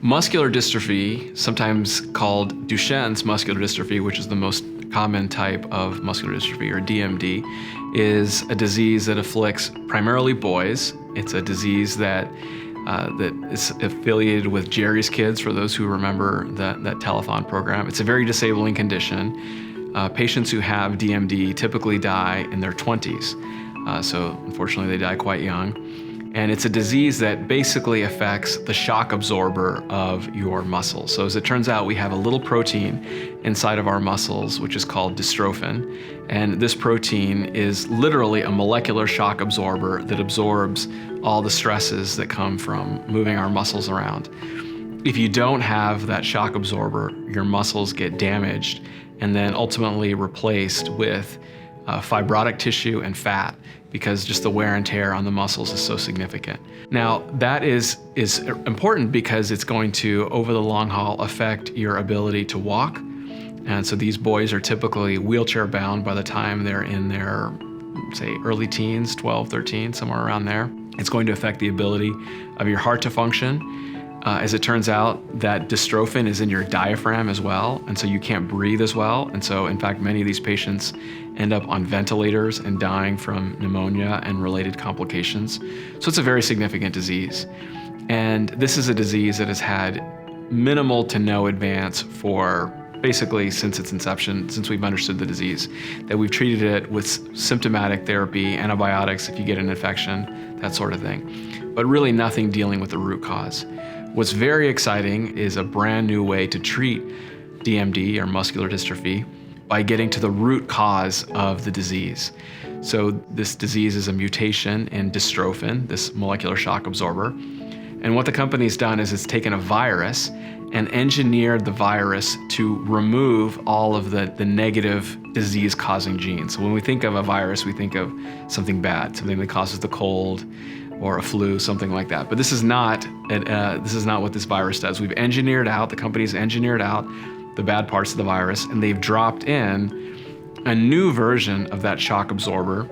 Muscular dystrophy, sometimes called Duchenne's muscular dystrophy, which is the most common type of muscular dystrophy, or DMD, is a disease that afflicts primarily boys. It's a disease that is affiliated with Jerry's Kids, for those who remember that telethon program. It's a very disabling condition. Patients who have DMD typically die in their 20s. So unfortunately, they die quite young. And it's a disease that basically affects the shock absorber of your muscles. So as it turns out, we have a little protein inside of our muscles, which is called dystrophin. And this protein is literally a molecular shock absorber that absorbs all the stresses that come from moving our muscles around. If you don't have that shock absorber, your muscles get damaged and then ultimately replaced with fibrotic tissue and fat, because just the wear and tear on the muscles is so significant. Now, that is important because it's going to, over the long haul, affect your ability to walk. And so these boys are typically wheelchair bound by the time they're in their, say, early teens, 12, 13, somewhere around there. It's going to affect the ability of your heart to function. As it turns out, that dystrophin is in your diaphragm as well, and so you can't breathe as well. And so, in fact, many of these patients end up on ventilators and dying from pneumonia and related complications. So it's a very significant disease. And this is a disease that has had minimal to no advance for basically since its inception, since we've understood the disease, that we've treated it with symptomatic therapy, antibiotics if you get an infection, that sort of thing, but really nothing dealing with the root cause. What's very exciting is a brand new way to treat DMD, or muscular dystrophy, by getting to the root cause of the disease. So this disease is a mutation in dystrophin, this molecular shock absorber. And what the company's done is it's taken a virus and engineered the virus to remove all of the negative disease-causing genes. So when we think of a virus, we think of something bad, something that causes the cold, or a flu, something like that. But this is not what this virus does. We've engineered out, the company's engineered out the bad parts of the virus, and they've dropped in a new version of that shock absorber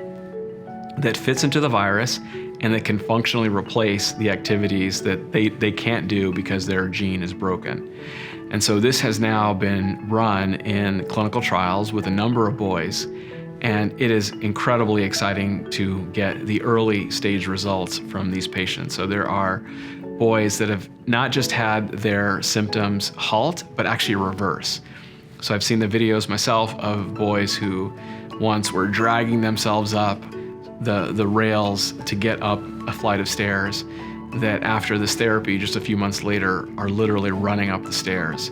that fits into the virus and that can functionally replace the activities that they can't do because their gene is broken. And so this has now been run in clinical trials with a number of boys, and it is incredibly exciting to get the early stage results from these patients. So there are boys that have not just had their symptoms halt, but actually reverse. So I've seen the videos myself of boys who once were dragging themselves up the rails to get up a flight of stairs, that after this therapy, just a few months later, are literally running up the stairs.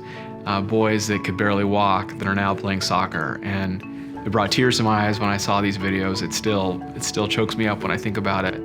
Boys that could barely walk that are now playing soccer. And it brought tears to my eyes when I saw these videos. It still chokes me up when I think about it.